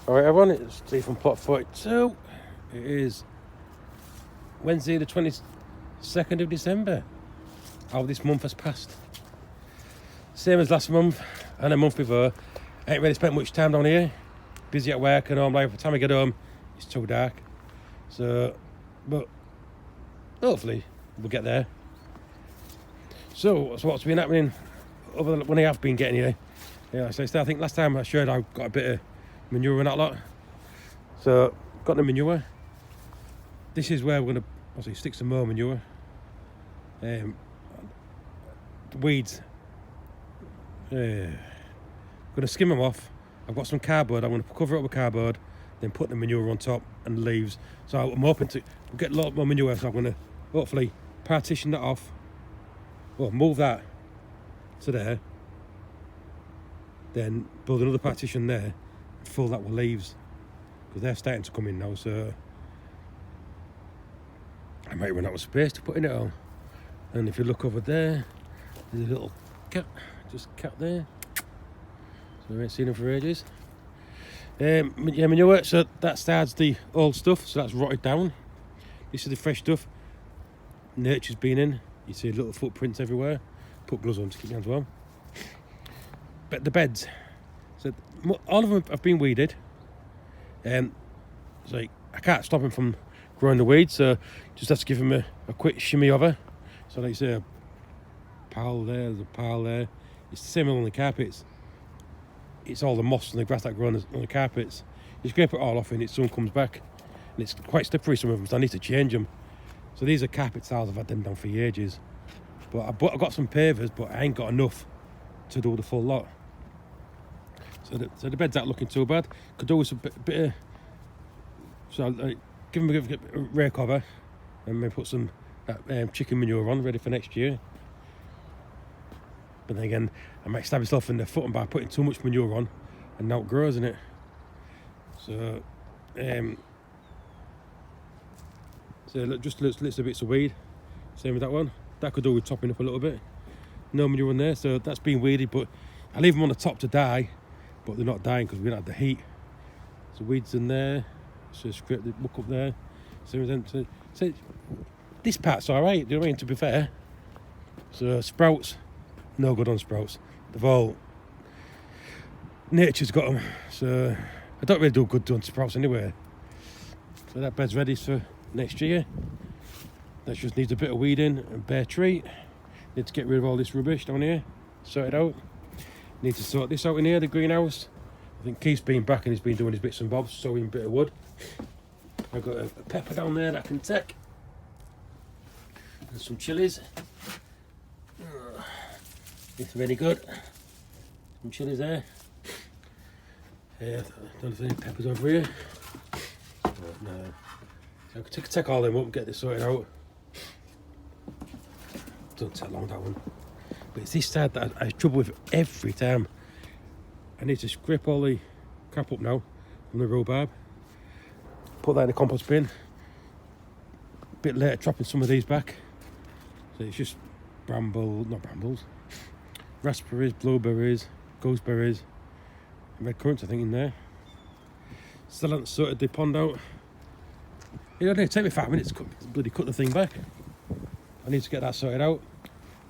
Alright everyone, it's Steve from Plot 42. It is Wednesday the 22nd of December. How this month has passed. Same as last month and a month before. I ain't really spent much time down here. Busy at work and home life. By the time I get home, it's too dark. So, but hopefully we'll get there. So what's been happening other than when I have been getting here? Yeah, so I think last time I showed I got a bit of manure and that lot. So got the manure. This is where we're gonna obviously stick some more manure. The weeds. Gonna skim them off. I've got some cardboard. I'm gonna cover it up with cardboard, then put the manure on top and leaves. So I'm hoping to get a lot more manure. So I'm gonna hopefully partition that off. Well, move that to there. Then build another partition there. Fill that with leaves because they're starting to come in now, so I might run out of space to put in it all. And if you look over there, there's a little cat, just cat there, so I ain't seen him for ages. Yeah, manure, so that starts the old stuff, so that's rotted down. This is the fresh stuff. Nature's been in, you see little footprints everywhere. Put gloves on to keep your hands warm. But the beds, so all of them have been weeded. So I can't stop them from growing the weeds, so just have to give them a quick shimmy over. So like you say, a pile there, there's a pile there. It's the same on the carpets. It's all the moss and the grass that grow on the carpets. You scrape it all off and it soon comes back. And it's quite slippery, some of them, so I need to change them. So these are carpet tiles, I've had them down for ages. But I've got some pavers, but I ain't got enough to do the full lot. So the bed's not looking too bad. Could do with a bit of, so give them a rake over and maybe put some chicken manure on, ready for next year. But then again, I might stab myself in the foot by putting too much manure on and now it grows in it. So, just little bits of weed. Same with that one. That could do with topping up a little bit. No manure in there, so that's been weeded, but I leave them on the top to die, but they're not dying because we don't have the heat. So weeds in there, so scrape the book up there. So this part's alright, do you know what I mean, to be fair. So sprouts, no good on sprouts. They've all, nature's got them, so I don't really do good on sprouts anyway. So that bed's ready for next year. That just needs a bit of weeding and bare treat. Need to get rid of all this rubbish down here, sort it out. Need to sort this out in here, the greenhouse. I think Keith's been back and he's been doing his bits and bobs, sowing a bit of wood. I've got a pepper down there that I can take. And some chilies. It's really good. Some chilies there. I don't know if there's any peppers over here. But no. So I could take all them up and get this sorted out. Don't take long, that one. But it's this side that I have trouble with every time. I need to scrape all the crap up now from the rhubarb. Put that in the compost bin. A bit later, chopping some of these back. So it's just not brambles. Raspberries, blueberries, gooseberries, and red currants, I think, in there. Still haven't sorted the pond out. It'll take me 5 minutes to bloody cut the thing back. I need to get that sorted out.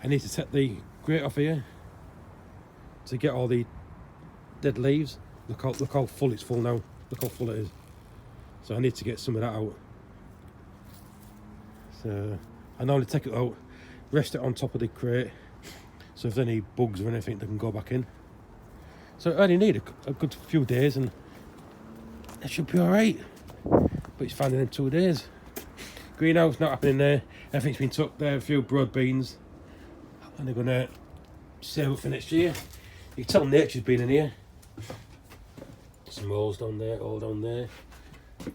I need to take the grate off here to get all the dead leaves. Look how full it's full now. Look how full it is. So I need to get some of that out. So I normally take it out, rest it on top of the crate, so if there's any bugs or anything, they can go back in. So I only need a good few days and it should be alright. But it's finding in 2 days. Greenhouse not happening there. Everything's been tucked there. A few broad beans, and they're gonna save up for next year. You can tell nature's been in here. Some holes down there, all down there,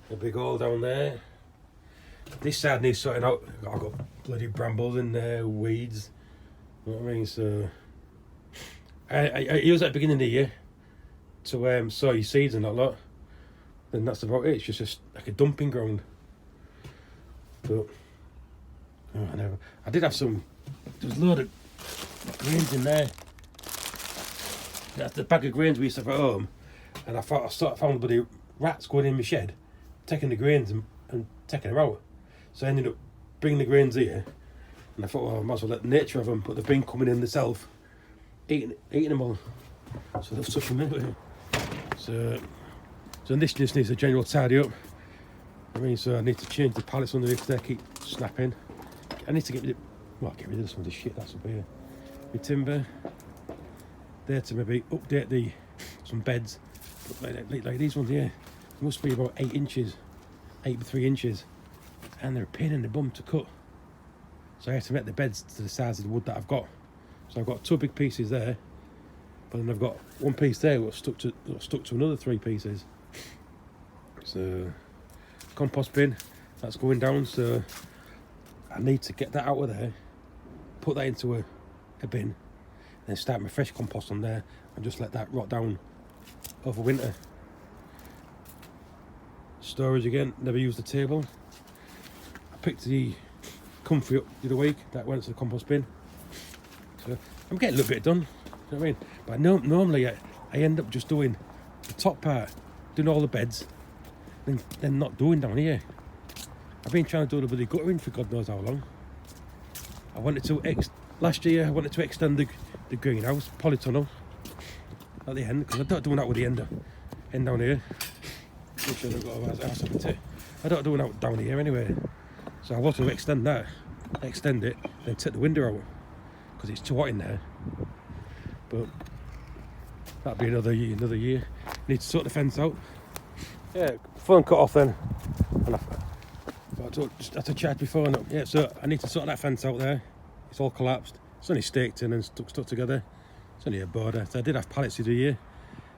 a big hole down there. This side needs sorting out. I've got bloody brambles in there, weeds. You know what I mean? So I use that at the beginning of the year to sow your seeds and that lot. Then that's about it. It's just like a dumping ground. But I did have some. There's a load of grains in there. That's the bag of grains we used to have at home, and I found a bloody rats going in my shed, taking the grains and taking them out. So I ended up bringing the grains here, and I thought, well, I might as well let nature have them, but they've been coming in themselves, eating them all. So they've sucked them in. So this just needs a general tidy up. I mean, so I need to change the pallets under because they keep snapping. I need to get rid of some of the shit that's up here. My timber there to maybe update some beds, like these ones here. They must be about 8 inches, 8 by 3 inches, and they're a pain in the bum to cut. So I have to make the beds to the size of the wood that I've got. So I've got 2 big pieces there, but then I've got 1 piece there that's stuck to another 3 pieces. So compost bin, that's going down, so I need to get that out of there, put that into a bin, then start my fresh compost on there and just let that rot down over winter. Storage again, never used the table. I picked the comfy up the other week, that went to the compost bin. So I'm getting a little bit done, you know what I mean? But normally I end up just doing the top part, doing all the beds, then not doing down here. I've been trying to do the bloody guttering for God knows how long. I wanted to last year I wanted to extend the greenhouse polytunnel at the end, because I don't do that with the end down here. Make sure I've got a house on it. I don't do that down here anyway. So I want to extend it, then take the window out because it's too hot in there. But that'll be another year. Need to sort the fence out. Yeah, phone cut off then. And I had to chat before. Yeah, so I need to sort that fence out there. It's all collapsed. It's only staked in and stuck together. It's only a border. So I did have pallets to do here,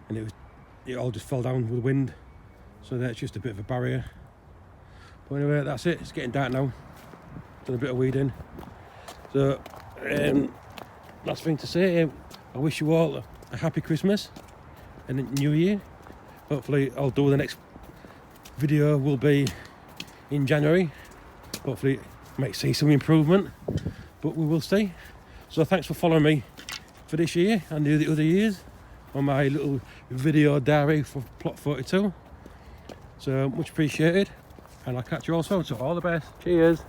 and it all just fell down with the wind. So that's just a bit of a barrier. But anyway, that's it. It's getting dark now. Done a bit of weeding. So last thing to say, I wish you all a happy Christmas and a New Year. Hopefully I'll do the next video will be in January. Hopefully might see some improvement, but we will see. So thanks for following me for this year and the other years on my little video diary for Plot 42. So much appreciated, and I'll catch you all soon. So all the best. Cheers.